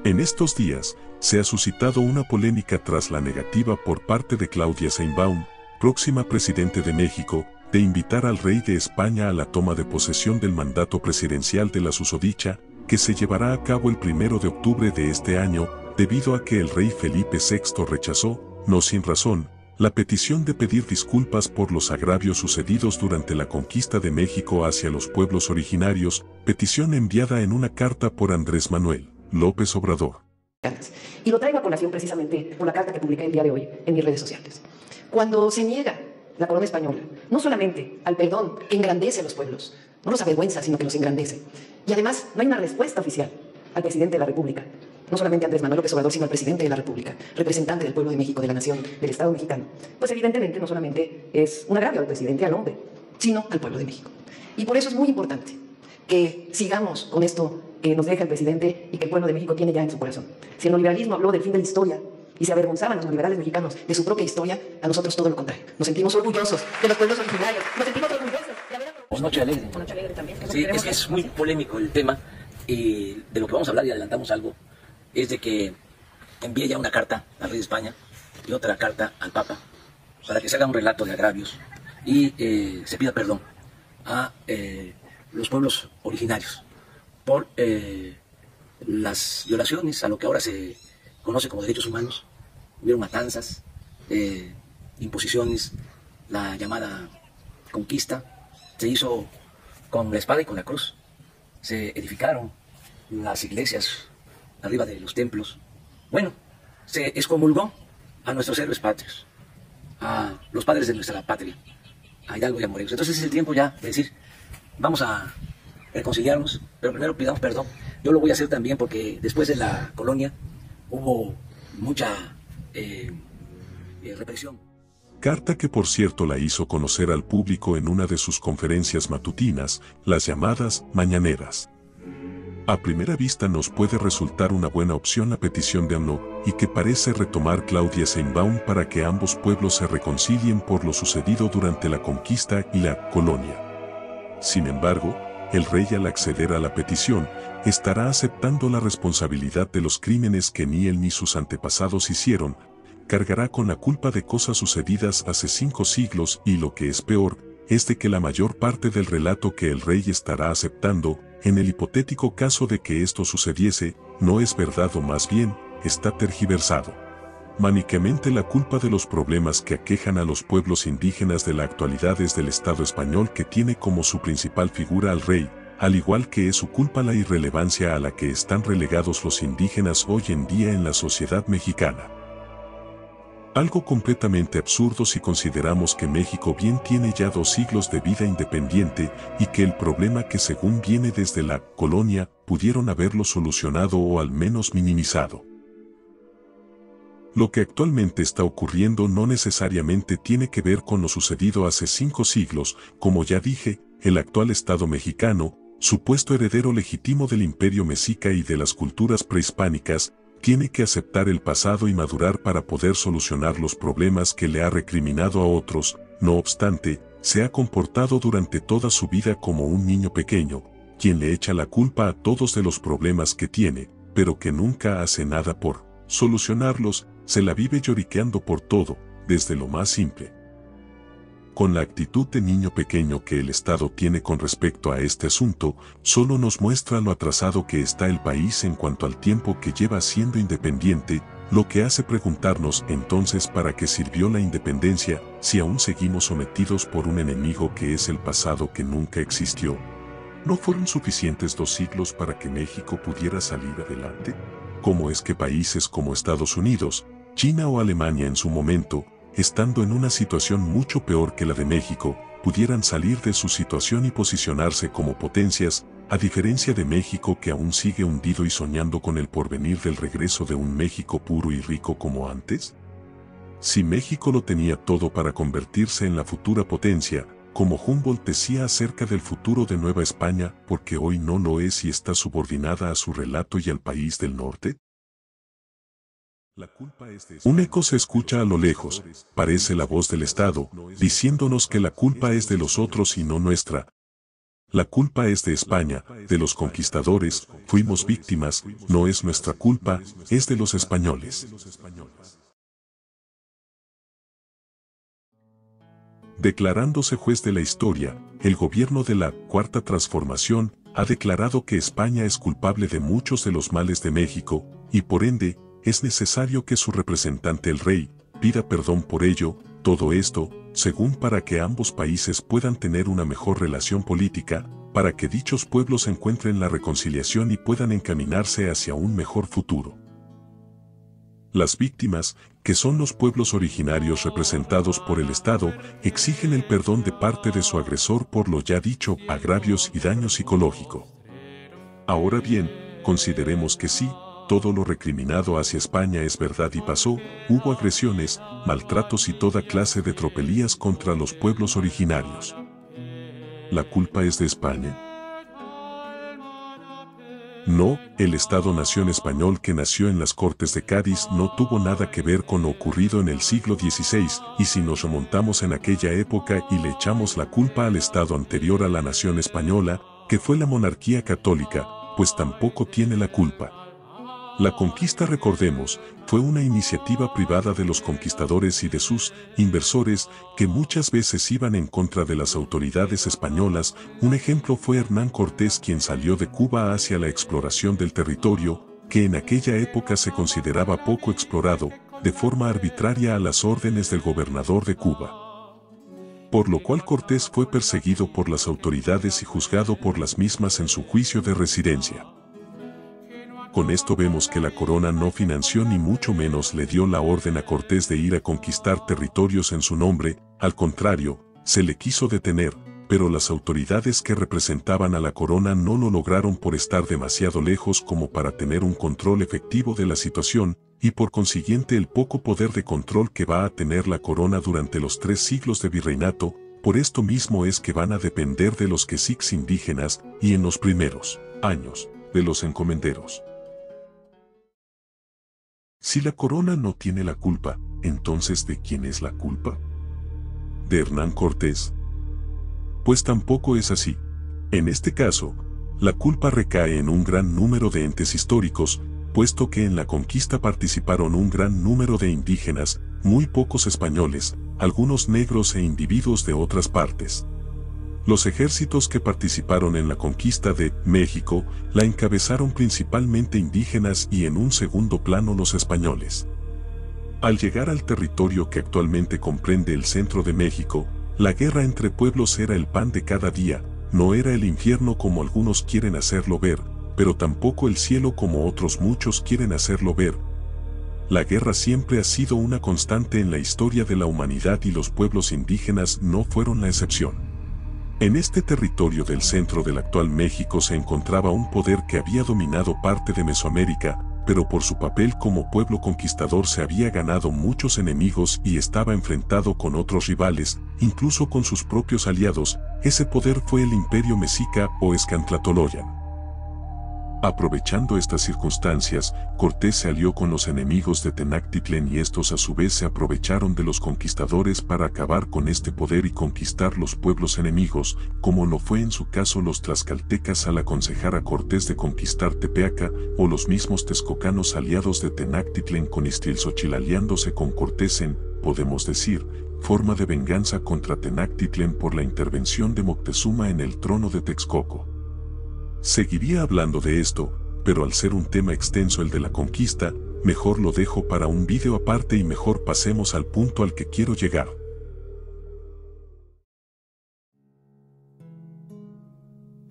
En estos días, se ha suscitado una polémica tras la negativa por parte de Claudia Sheinbaum, próxima presidente de México, de invitar al rey de España a la toma de posesión del mandato presidencial de la susodicha, que se llevará a cabo el 1 de octubre de este año, debido a que el rey Felipe VI rechazó, no sin razón, la petición de pedir disculpas por los agravios sucedidos durante la conquista de México hacia los pueblos originarios, petición enviada en una carta por Andrés Manuel López Obrador. Y lo traigo a colación precisamente por la carta que publiqué el día de hoy en mis redes sociales. Cuando se niega la corona española, no solamente al perdón que engrandece a los pueblos, no los avergüenza, sino que los engrandece. Y además no hay una respuesta oficial al presidente de la República, no solamente a Andrés Manuel López Obrador, sino al presidente de la República, representante del pueblo de México, de la nación, del Estado mexicano. Pues evidentemente no solamente es un agravio al presidente, al hombre, sino al pueblo de México. Y por eso es muy importante que sigamos con esto que nos deja el presidente y que el pueblo de México tiene ya en su corazón. Si el neoliberalismo habló del fin de la historia y se avergonzaban los neoliberales mexicanos de su propia historia, a nosotros todo lo contrario. Nos sentimos orgullosos de los pueblos originarios, nos sentimos orgullosos de haber... Noche Alegre. Noche Alegre también. Sí, es que es muy polémico el tema, y de lo que vamos a hablar, y adelantamos algo, es de que envíe ya una carta al rey de España y otra carta al Papa para que se haga un relato de agravios y se pida perdón a los pueblos originarios por las violaciones a lo que ahora se conoce como derechos humanos. Hubieron matanzas, imposiciones, la llamada conquista, se hizo con la espada y con la cruz, se edificaron las iglesias arriba de los templos. Bueno, se excomulgó a nuestros héroes patrios, a los padres de nuestra patria, a Hidalgo y a Morelos. Entonces es el tiempo ya de decir, vamos a reconciliarnos, pero primero pidamos perdón. Yo lo voy a hacer también porque después de la colonia hubo mucha represión. Carta que por cierto la hizo conocer al público en una de sus conferencias matutinas, las llamadas mañaneras. A primera vista nos puede resultar una buena opción la petición de AMLO, y que parece retomar Claudia Sheinbaum para que ambos pueblos se reconcilien por lo sucedido durante la conquista y la colonia. Sin embargo, el rey al acceder a la petición, estará aceptando la responsabilidad de los crímenes que ni él ni sus antepasados hicieron, cargará con la culpa de cosas sucedidas hace 5 siglos y lo que es peor, es de que la mayor parte del relato que el rey estará aceptando, en el hipotético caso de que esto sucediese, no es verdad o más bien, está tergiversado. Mánicamente la culpa de los problemas que aquejan a los pueblos indígenas de la actualidad es del Estado español que tiene como su principal figura al rey, al igual que es su culpa la irrelevancia a la que están relegados los indígenas hoy en día en la sociedad mexicana. Algo completamente absurdo si consideramos que México bien tiene ya 2 siglos de vida independiente y que el problema que según viene desde la colonia pudieron haberlo solucionado o al menos minimizado. Lo que actualmente está ocurriendo no necesariamente tiene que ver con lo sucedido hace 5 siglos, como ya dije, el actual Estado mexicano, supuesto heredero legítimo del imperio mexica y de las culturas prehispánicas, tiene que aceptar el pasado y madurar para poder solucionar los problemas que le ha recriminado a otros. No obstante, se ha comportado durante toda su vida como un niño pequeño, quien le echa la culpa a todos de los problemas que tiene, pero que nunca hace nada por solucionarlos, se la vive lloriqueando por todo, desde lo más simple. Con la actitud de niño pequeño que el Estado tiene con respecto a este asunto, solo nos muestra lo atrasado que está el país en cuanto al tiempo que lleva siendo independiente, lo que hace preguntarnos entonces para qué sirvió la independencia si aún seguimos sometidos por un enemigo que es el pasado que nunca existió. ¿No fueron suficientes 2 siglos para que México pudiera salir adelante? ¿Cómo es que países como Estados Unidos, China o Alemania en su momento, estando en una situación mucho peor que la de México, pudieran salir de su situación y posicionarse como potencias, a diferencia de México que aún sigue hundido y soñando con el porvenir del regreso de un México puro y rico como antes? Si México lo tenía todo para convertirse en la futura potencia, como Humboldt decía acerca del futuro de Nueva España, ¿por qué hoy no lo es y está subordinada a su relato y al país del norte? Un eco se escucha a lo lejos, parece la voz del Estado, diciéndonos que la culpa es de los otros y no nuestra. La culpa es de España, de los conquistadores, fuimos víctimas, no es nuestra culpa, es de los españoles. Declarándose juez de la historia, el gobierno de la Cuarta Transformación ha declarado que España es culpable de muchos de los males de México, y por ende, es necesario que su representante el rey pida perdón por ello, todo esto, según para que ambos países puedan tener una mejor relación política, para que dichos pueblos encuentren la reconciliación y puedan encaminarse hacia un mejor futuro. Las víctimas, que son los pueblos originarios representados por el Estado, exigen el perdón de parte de su agresor por lo ya dicho, agravios y daño psicológico. Ahora bien, consideremos que sí, todo lo recriminado hacia España es verdad y pasó, hubo agresiones, maltratos y toda clase de tropelías contra los pueblos originarios. ¿La culpa es de España? No, el Estado-Nación español que nació en las Cortes de Cádiz no tuvo nada que ver con lo ocurrido en el siglo XVI, y si nos remontamos en aquella época y le echamos la culpa al Estado anterior a la nación española, que fue la monarquía católica, pues tampoco tiene la culpa. La conquista, recordemos, fue una iniciativa privada de los conquistadores y de sus inversores que muchas veces iban en contra de las autoridades españolas. Un ejemplo fue Hernán Cortés, quien salió de Cuba hacia la exploración del territorio, que en aquella época se consideraba poco explorado, de forma arbitraria a las órdenes del gobernador de Cuba. Por lo cual Cortés fue perseguido por las autoridades y juzgado por las mismas en su juicio de residencia. Con esto vemos que la corona no financió ni mucho menos le dio la orden a Cortés de ir a conquistar territorios en su nombre, al contrario, se le quiso detener, pero las autoridades que representaban a la corona no lo lograron por estar demasiado lejos como para tener un control efectivo de la situación, y por consiguiente el poco poder de control que va a tener la corona durante los 3 siglos de virreinato, por esto mismo es que van a depender de los caciques indígenas, y en los primeros años, de los encomenderos. Si la corona no tiene la culpa, entonces ¿de quién es la culpa? ¿De Hernán Cortés? Pues tampoco es así. En este caso, la culpa recae en un gran número de entes históricos, puesto que en la conquista participaron un gran número de indígenas, muy pocos españoles, algunos negros e individuos de otras partes. Los ejércitos que participaron en la conquista de México la encabezaron principalmente indígenas y en un segundo plano los españoles. Al llegar al territorio que actualmente comprende el centro de México, la guerra entre pueblos era el pan de cada día, no era el infierno como algunos quieren hacerlo ver, pero tampoco el cielo como otros muchos quieren hacerlo ver. La guerra siempre ha sido una constante en la historia de la humanidad y los pueblos indígenas no fueron la excepción. En este territorio del centro del actual México se encontraba un poder que había dominado parte de Mesoamérica, pero por su papel como pueblo conquistador se había ganado muchos enemigos y estaba enfrentado con otros rivales, incluso con sus propios aliados. Ese poder fue el Imperio Mexica o Escantlatoloyan. Aprovechando estas circunstancias, Cortés se alió con los enemigos de Tenochtitlan y estos a su vez se aprovecharon de los conquistadores para acabar con este poder y conquistar los pueblos enemigos, como lo fue en su caso los tlaxcaltecas al aconsejar a Cortés de conquistar Tepeaca, o los mismos texcocanos aliados de Tenochtitlan con Ixtlilxóchitl aliándose con Cortés en, podemos decir, forma de venganza contra Tenochtitlan por la intervención de Moctezuma en el trono de Texcoco. Seguiría hablando de esto, pero al ser un tema extenso el de la conquista, mejor lo dejo para un vídeo aparte y mejor pasemos al punto al que quiero llegar.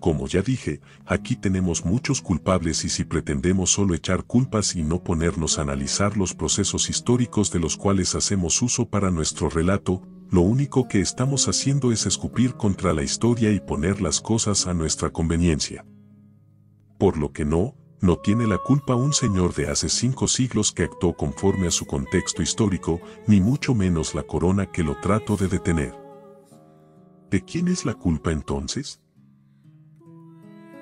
Como ya dije, aquí tenemos muchos culpables y si pretendemos solo echar culpas y no ponernos a analizar los procesos históricos de los cuales hacemos uso para nuestro relato, lo único que estamos haciendo es escupir contra la historia y poner las cosas a nuestra conveniencia. Por lo que no tiene la culpa un señor de hace 5 siglos que actuó conforme a su contexto histórico, ni mucho menos la corona que lo trató de detener. ¿De quién es la culpa entonces?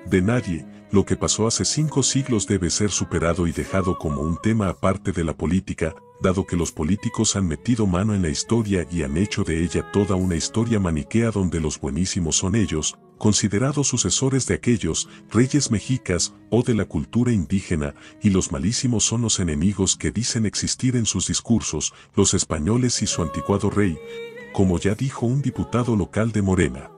De nadie. Lo que pasó hace 5 siglos debe ser superado y dejado como un tema aparte de la política, dado que los políticos han metido mano en la historia y han hecho de ella toda una historia maniquea donde los buenísimos son ellos, considerados sucesores de aquellos reyes mexicas o de la cultura indígena, y los malísimos son los enemigos que dicen existir en sus discursos, los españoles y su anticuado rey, como ya dijo un diputado local de Morena.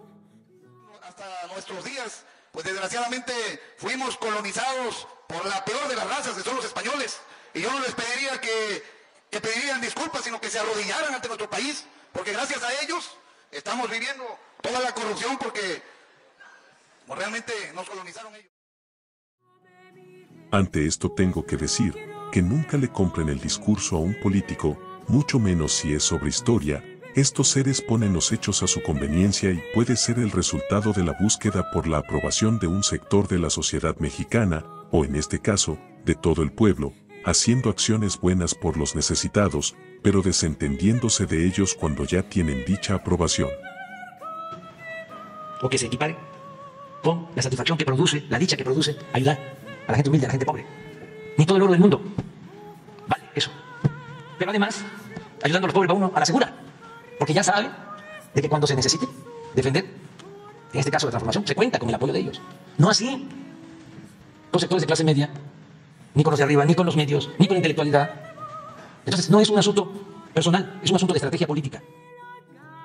Hasta nuestros días, pues desgraciadamente fuimos colonizados por la peor de las razas, que son los españoles, y yo no les pediría que pedirían disculpas, sino que se arrodillaran ante nuestro país, porque gracias a ellos estamos viviendo toda la corrupción, porque realmente nos colonizaron ellos. Ante esto tengo que decir que nunca le compren el discurso a un político, mucho menos si es sobre historia. Estos seres ponen los hechos a su conveniencia y puede ser el resultado de la búsqueda por la aprobación de un sector de la sociedad mexicana, o en este caso, de todo el pueblo, haciendo acciones buenas por los necesitados, pero desentendiéndose de ellos cuando ya tienen dicha aprobación. O que se equipare con la satisfacción que produce, la dicha que produce ayudar a la gente humilde, a la gente pobre. Ni todo el oro del mundo vale eso. Pero además, ayudando a los pobres va uno a la segura, porque ya sabe de que cuando se necesite defender, en este caso la transformación, se cuenta con el apoyo de ellos. No así con sectores de clase media, ni con los de arriba, ni con los medios, ni con la intelectualidad. Entonces no es un asunto personal, es un asunto de estrategia política.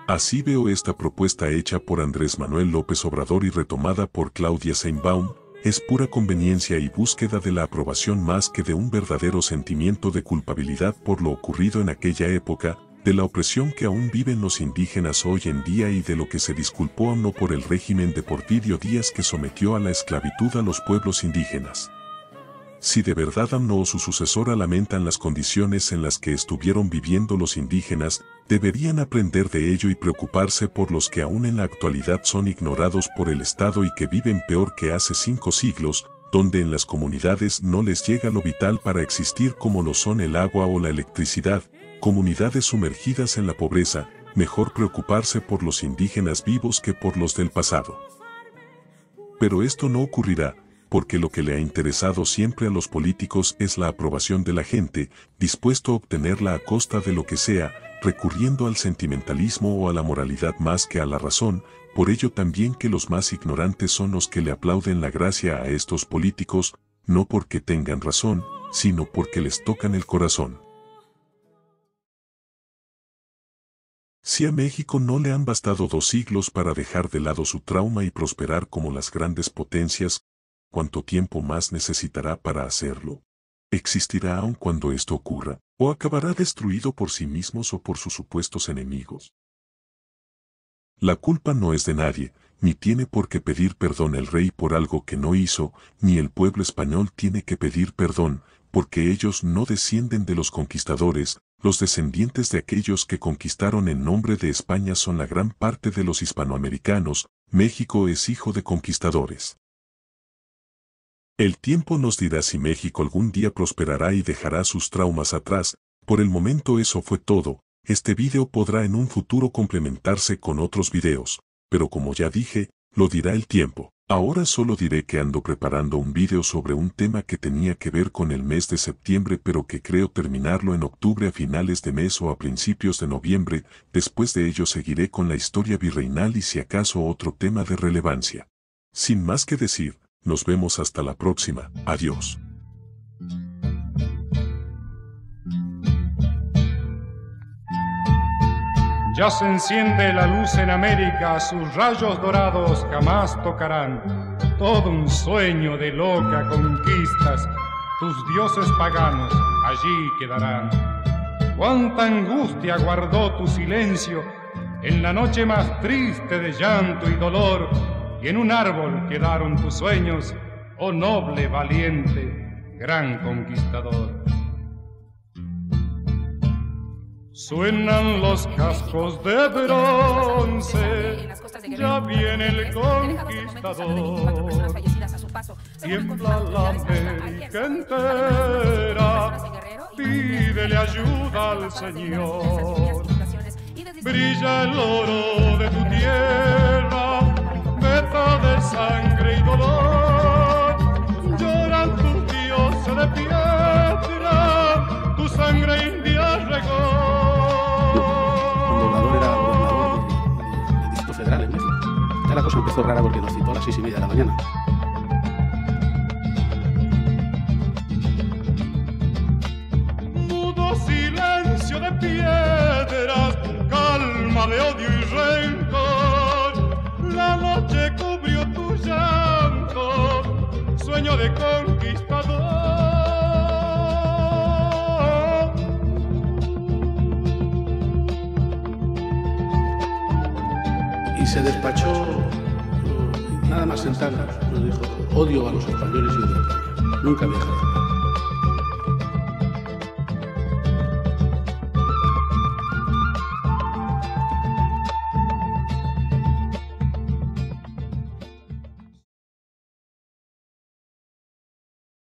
Así veo esta propuesta hecha por Andrés Manuel López Obrador y retomada por Claudia Sheinbaum, es pura conveniencia y búsqueda de la aprobación más que de un verdadero sentimiento de culpabilidad por lo ocurrido en aquella época, de la opresión que aún viven los indígenas hoy en día y de lo que se disculpó AMLO por el régimen de Porfirio Díaz que sometió a la esclavitud a los pueblos indígenas. Si de verdad AMLO o su sucesora lamentan las condiciones en las que estuvieron viviendo los indígenas, deberían aprender de ello y preocuparse por los que aún en la actualidad son ignorados por el Estado y que viven peor que hace 5 siglos, donde en las comunidades no les llega lo vital para existir como lo son el agua o la electricidad, comunidades sumergidas en la pobreza. Mejor preocuparse por los indígenas vivos que por los del pasado. Pero esto no ocurrirá, porque lo que le ha interesado siempre a los políticos es la aprobación de la gente, dispuesto a obtenerla a costa de lo que sea, recurriendo al sentimentalismo o a la moralidad más que a la razón. Por ello también que los más ignorantes son los que le aplauden la gracia a estos políticos, no porque tengan razón, sino porque les tocan el corazón. Si a México no le han bastado 2 siglos para dejar de lado su trauma y prosperar como las grandes potencias, ¿cuánto tiempo más necesitará para hacerlo? ¿Existirá aun cuando esto ocurra, o acabará destruido por sí mismos o por sus supuestos enemigos? La culpa no es de nadie, ni tiene por qué pedir perdón el rey por algo que no hizo, ni el pueblo español tiene que pedir perdón, porque ellos no descienden de los conquistadores. Los descendientes de aquellos que conquistaron en nombre de España son la gran parte de los hispanoamericanos. México es hijo de conquistadores. El tiempo nos dirá si México algún día prosperará y dejará sus traumas atrás. Por el momento eso fue todo. Este video podrá en un futuro complementarse con otros videos, pero como ya dije, lo dirá el tiempo. Ahora solo diré que ando preparando un video sobre un tema que tenía que ver con el mes de septiembre, pero que creo terminarlo en octubre a finales de mes o a principios de noviembre. Después de ello seguiré con la historia virreinal y si acaso otro tema de relevancia. Sin más que decir, nos vemos hasta la próxima. Adiós. Ya se enciende la luz en América, sus rayos dorados jamás tocarán. Todo un sueño de loca conquistas, tus dioses paganos allí quedarán. Cuánta angustia guardó tu silencio en la noche más triste de llanto y dolor, y en un árbol quedaron tus sueños, oh noble, valiente, gran conquistador. Suenan los cascos de bronce, ya viene el conquistador. Tiembla la América entera, pídele ayuda al Señor. Brilla el oro de tu tierra, veta de sangre y dolor. Lloran tus dioses de piedra, tu sangre india regó. Era gobernador del Distrito Federal en México. Está la cosa cosa empezó rara porque nos citó a las 6:30 de la mañana. Mudo silencio de piedras, calma de odio y rencor. La noche cubrió tu llanto, sueño de conquistador. Y se despachó, nada más sentarnos, nos dijo: odio a los españoles y odio a España. Nunca viajaré.